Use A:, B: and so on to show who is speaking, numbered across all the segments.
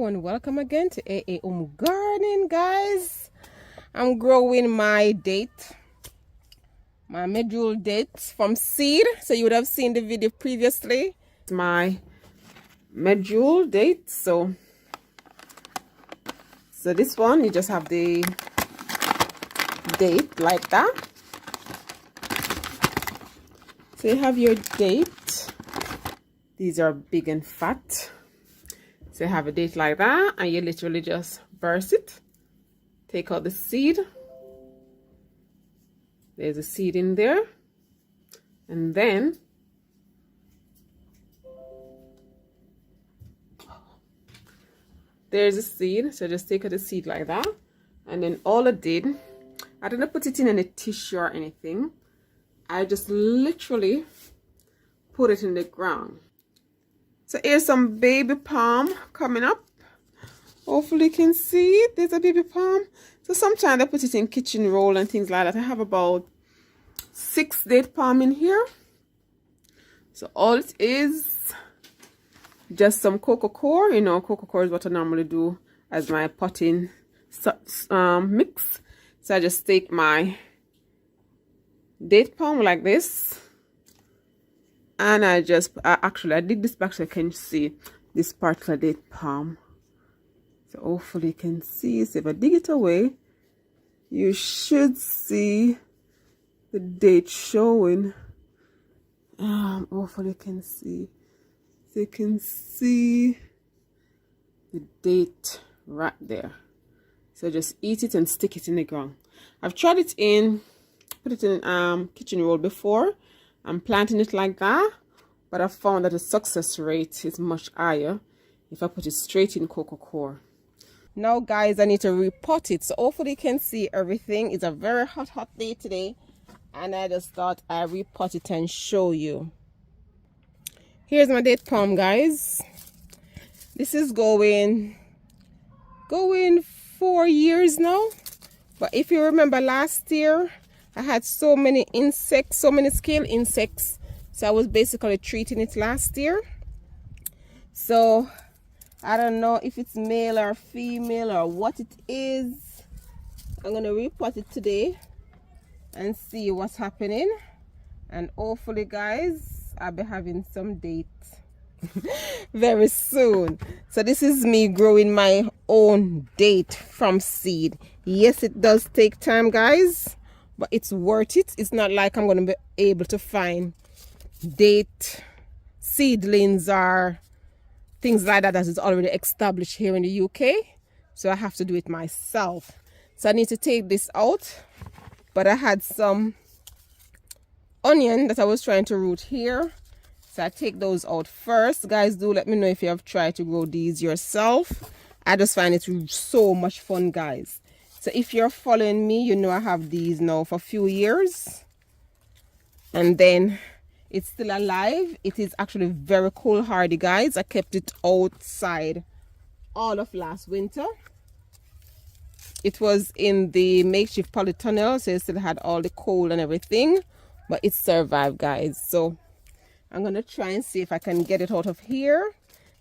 A: and welcome again to aahomegardening, guys. I'm growing my date, my Medjool dates from seed. So you would have seen the video previously. My Medjool dates. So this one, you just have the date like that. So you have your date. These are big and fat. So you have a date like that, and you literally just burst it. Take out the seed. There's a seed in there. And then there's a seed. So just take out the seed like that. And then all I did, I didn't put it in any tissue or anything. I just literally put it in the ground. So here's some baby palm coming up. Hopefully you can see it. There's a baby palm. So sometimes I put it in kitchen roll and things like that. I have about 6 date palm in here. So all it is just some cocoa core. You know, cocoa core is what I normally do as my potting mix. So I just take my date palm like this. And I did this back so you can see this particular date palm. So hopefully you can see. So if I dig it away, you should see the date showing. Hopefully you can see. So you can see the date right there. So just eat it and stick it in the ground. I've tried it in, put it in kitchen roll before. I'm planting it like that, but I found that the success rate is much higher if I put it straight in cocoa core. Now guys, I need to repot it, so hopefully you can see everything. It's a very hot day today, and I just thought I'd repot it and show you. Here's my date palm, guys. This is going 4 years now, but if you remember last year, I had so many insects, so many scale insects. So I was basically treating it last year. So I don't know if it's male or female or what it is. I'm going to repot it today and see what's happening. And hopefully, guys, I'll be having some dates very soon. So this is me growing my own date from seed. Yes, it does take time, guys, but it's worth it. It's not like I'm going to be able to find date seedlings or things like that is already established here in the UK. So I have to do it myself. So I need to take this out. But I had some onion that I was trying to root here. So I take those out first. Guys, do let me know if you have tried to grow these yourself. I just find it so much fun, guys. So if you're following me, you know I have these now for a few years. And then it's still alive. It is actually very cold hardy, guys. I kept it outside all of last winter. It was in the makeshift polytunnel, so it still had all the cold and everything. But it survived, guys. So I'm going to try and see if I can get it out of here.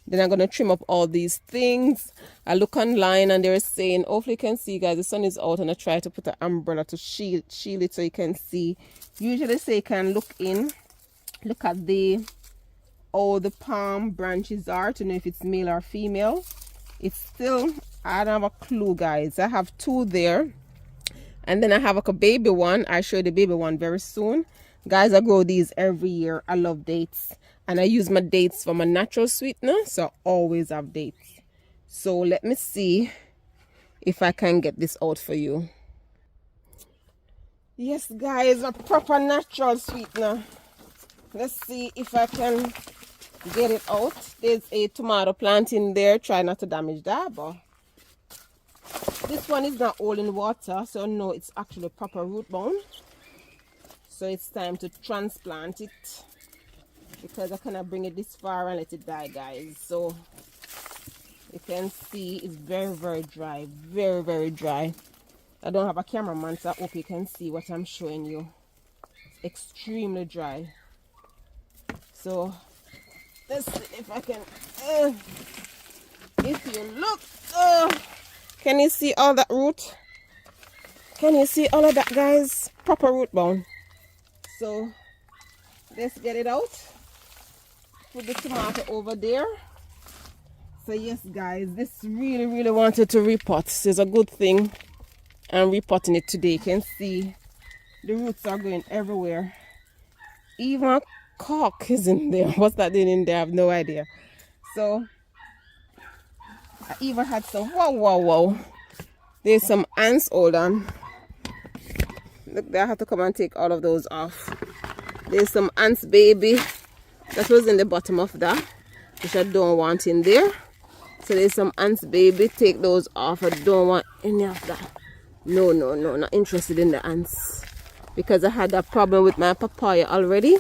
A: Then I'm going to trim up all these things. I look online and they're saying, hopefully you can see, guys, the sun is out, and I try to put an umbrella to shield it so you can see. Usually say you can look at all the palm branches are to know if it's male or female. It's still, I don't have a clue, guys. I have 2 there. And then I have like a baby one. I'll show you the baby one very soon. Guys, I grow these every year. I love dates. And I use my dates for my natural sweetener, so I always have dates. So let me see if I can get this out for you. Yes, guys, a proper natural sweetener. Let's see if I can get it out. There's a tomato plant in there. Try not to damage that, but this one is not all in water, so no, it's actually proper root bound. So it's time to transplant it, because I cannot bring it this far and let it die, guys. So you can see it's very dry, very dry. I don't have a cameraman, so I hope you can see what I'm showing you. It's extremely dry. So let's see if I can if you look, oh, can you see all that root? Can you see all of that, guys? Proper root bone. So let's get it out. Put the tomato over there. So yes, guys, this really wanted to repot. This is a good thing. I'm repotting it today. You can see the roots are going everywhere. Even cork is in there. What's that doing in there? I have no idea. So I even had some, wow. There's some ants. Hold on. Look, I have to come and take all of those off. There's some ants baby that was in the bottom of that, which I don't want in there. So there's some ants baby. Take those off. I don't want any of that. No, not interested in the ants, because I had that problem with my papaya already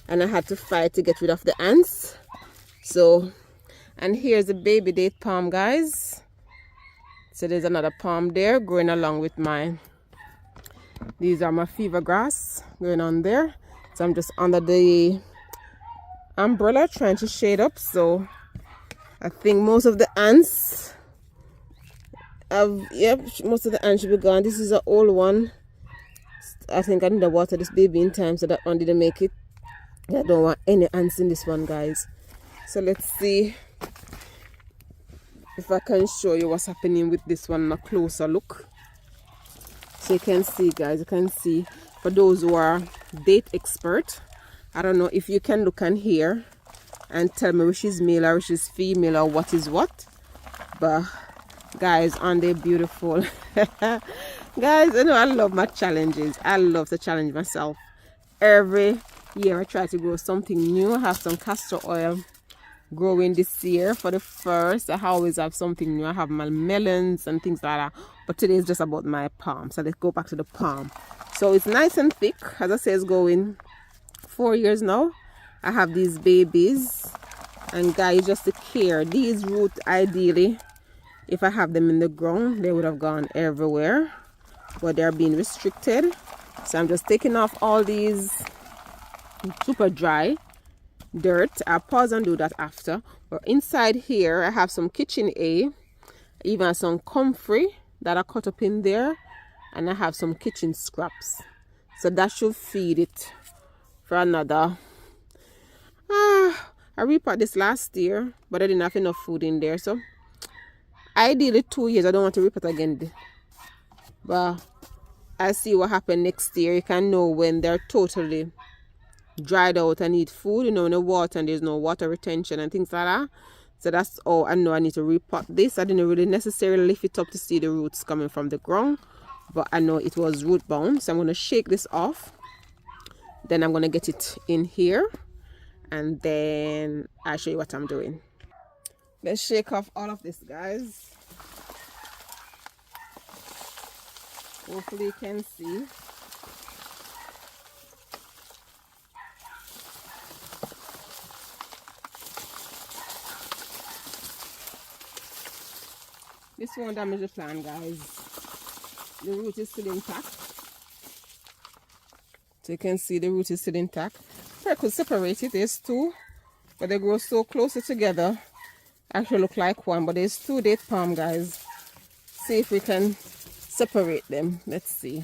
A: and I had to fight to get rid of the ants. So, and here's a baby date palm, guys. So there's another palm there growing along with mine. These are my fever grass going on there. So I'm just under the umbrella trying to shade up. So I think most of the ants most of the ants should be gone. This is an old one. I think I need to water this baby in time, so that one didn't make it. I don't want any ants in this one, guys. So let's see if I can show you what's happening with this one in a closer look. So you can see, guys, you can see, for those who are date expert, I don't know if you can look and hear and tell me which is male or which is female or what is what, but guys, aren't they beautiful? Guys, you know I love my challenges. I love to challenge myself. Every year I try to grow something new. I have some castor oil growing this year for the first. I always have something new. I have my melons and things like that, but today is just about my palm. So let's go back to the palm. So it's nice and thick. As I say, it's going 4 years now. I have these babies, and guys, just to care, these roots, ideally, if I have them in the ground, they would have gone everywhere, but they're being restricted. So I'm just taking off all these super dry dirt. I'll pause and do that after. But inside here I have some kitchen A, even some comfrey that I cut up in there, and I have some kitchen scraps. So that should feed it for another I repotted this last year, but I didn't have enough food in there, so ideally 2 years. I don't want to repot again, but I'll see what happens next year. You can know when they're totally dried out and need food, you know, no water and there's no water retention and things like that. So that's all I know. I need to repot this. I didn't really necessarily lift it up to see the roots coming from the ground, but I know it was root bound. So I'm going to shake this off, then I'm going to get it in here, and then I'll show you what I'm doing. Let's shake off all of this, guys. Hopefully you can see. This won't damage the plant, guys. The root is still intact. So you can see the root is still intact. I could separate it. There's two, but they grow so close together. Actually look like one, but there's two date palm, guys. See if we can separate them. Let's see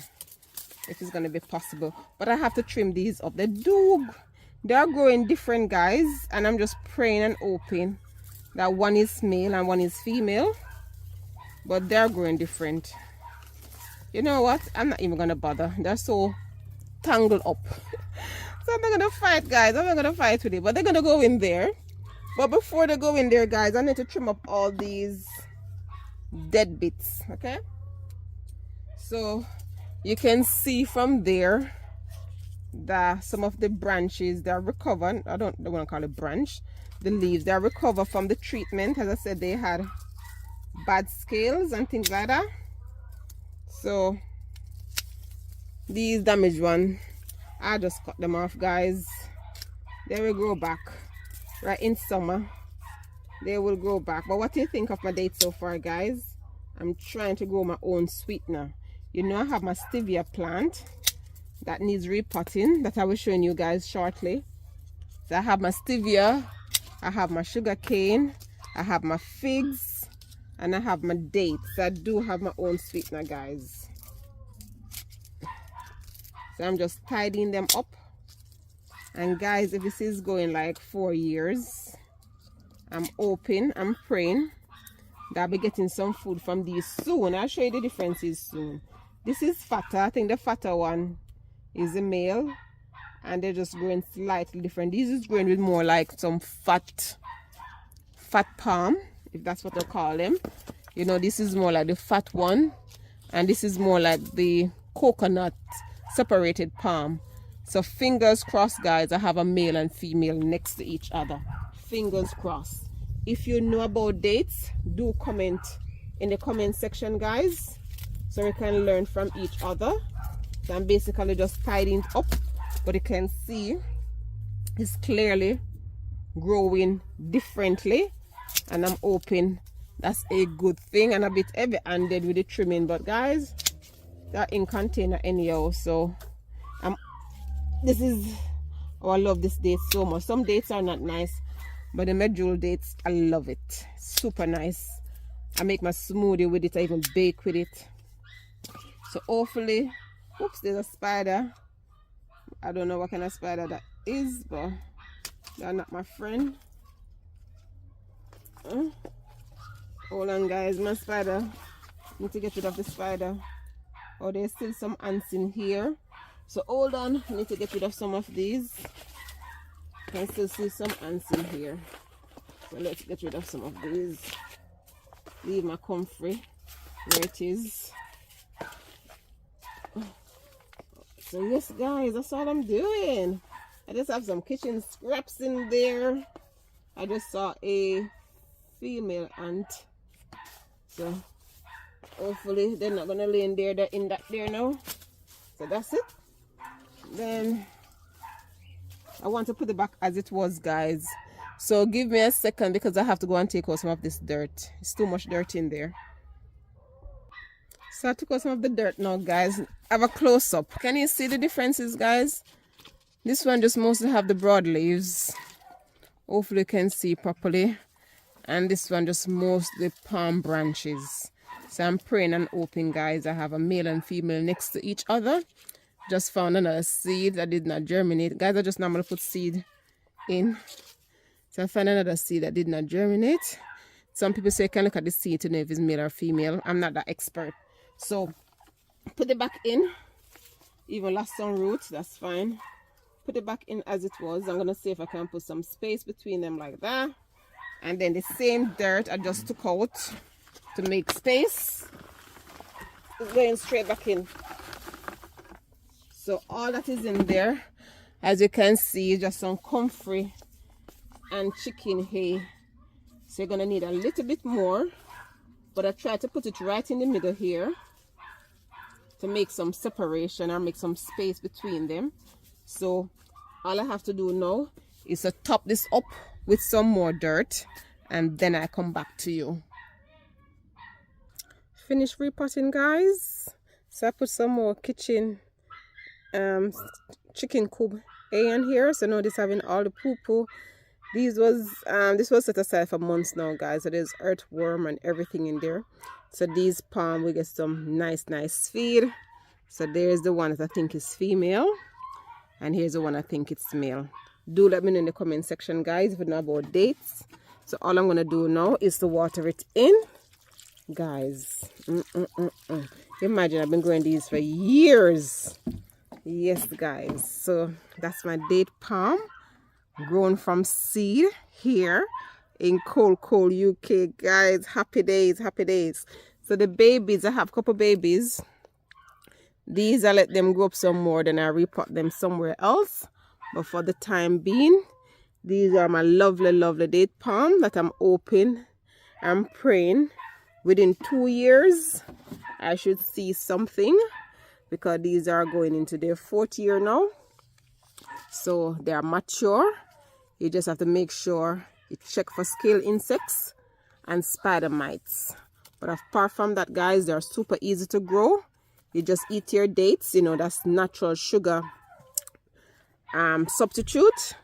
A: if it's going to be possible. But I have to trim these up. They're growing different, guys, and I'm just praying and hoping that one is male and one is female, but they're growing different. You know what, I'm not even gonna bother. They're so tangled up. So I'm not gonna fight, guys. I'm not gonna fight with it, but they're gonna go in there. But before they go in there, guys, I need to trim up all these dead bits. Okay, so you can see from there that some of the branches, they're recovered. I don't want to call it branch. The leaves, they're recovered from the treatment. As I said, they had bad scales and things like that. So these damaged ones, I just cut them off, guys. They will grow back right in summer. They will grow back. But what do you think of my date so far, guys? I'm trying to grow my own sweetener. You know, I have my stevia plant that needs repotting that I will show you guys shortly. So I have my stevia, I have my sugar cane, I have my figs, and I have my dates. I do have my own sweetener, guys. So I'm just tidying them up. And guys, if this is going like 4 years, I'm hoping, I'm praying that I'll be getting some food from these soon. I'll show you the differences soon. This is fatter. I think the fatter one is a male, and they're just growing slightly different. This is growing with more like some fat palm, if that's what they call them. You know, this is more like the fat one, and this is more like the coconut separated palm. So fingers crossed, guys, I have a male and female next to each other. Fingers crossed. If you know about dates, do comment in the comment section, guys, so we can learn from each other. So I'm basically just tidying it up, but you can see it's clearly growing differently, and I'm hoping that's a good thing. And a bit heavy-handed with the trimming, but guys, they're in container anyhow. So this is, oh, I love this date so much. Some dates are not nice, but the Medjool dates, I love it. Super nice. I make my smoothie with it. I even bake with it. So hopefully, oops, there's a spider. I don't know what kind of spider that is, but they're not my friend. Hold on, guys, my spider. Need to get rid of the spider. Oh, there's still some ants in here. So hold on, I need to get rid of some of these. I can still see some ants in here. So let's get rid of some of these. Leave my comfrey where it is. So yes, guys, that's all I'm doing. I just have some kitchen scraps in there. I just saw a female ant. So hopefully they're not gonna lay in there. They're in that there now. So that's it. Then I want to put it back as it was, guys. So give me a second because I have to go and take out some of this dirt. It's too much dirt in there. So I took out some of the dirt now, guys. I have a close-up. Can you see the differences, guys? This one just mostly have the broad leaves. Hopefully you can see properly. And this one just mostly palm branches. So I'm praying and hoping, guys, I have a male and female next to each other. Just found another seed that did not germinate. Guys, I just normally put seed in. So I found another seed that did not germinate. Some people say you can look at the seed to know if it's male or female. I'm not that expert. So put it back in. Even lost some roots, that's fine. Put it back in as it was. I'm going to see if I can put some space between them like that. And then the same dirt I just took out to make space is going straight back in. So all that is in there, as you can see, is just some comfrey and chicken hay. So you're going to need a little bit more, but I tried to put it right in the middle here to make some separation or make some space between them. So all I have to do now is to top this up with some more dirt, and then I come back to you. Finish repotting, guys. So I put some more chicken coop hay in here. So now this having all the poo-poo. This was set aside for months now, guys. So there's earthworm and everything in there. So these palm, we get some nice feed. So there's the one that I think is female, and here's the one I think it's male. Do let me know in the comment section, guys, if you know about dates. So all I'm gonna do now is to water it in, guys. Imagine I've been growing these for years. Yes, guys. So that's my date palm grown from seed here in Cohlrabi, UK, guys. Happy days, happy days. So the babies, I have a couple babies. These I let them grow up some more, then I repot them somewhere else. But for the time being, these are my lovely date palm that I'm hoping, I'm praying within 2 years I should see something, because these are going into their 4th year now. So they are mature. You just have to make sure you check for scale insects and spider mites. But apart from that, guys, they are super easy to grow. You just eat your dates, you know, that's natural sugar substitute,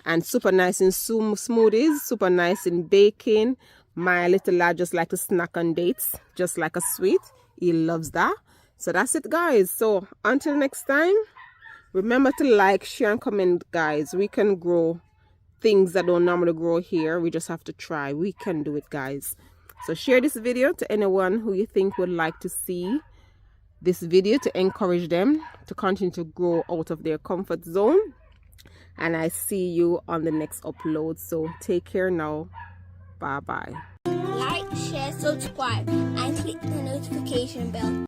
A: and super nice in smoothies, super nice in baking, My little lad just like to snack on dates, just like a sweet. He loves that. So that's it, guys. So until next time, remember to like, share, and comment, guys. We can grow things that don't normally grow here. We just have to try. We can do it, guys. So share this video to anyone who you think would like to see this video, to encourage them to continue to grow out of their comfort zone. And I see you on the next upload. So take care now. Bye bye.
B: Like, share, subscribe, and click the notification bell.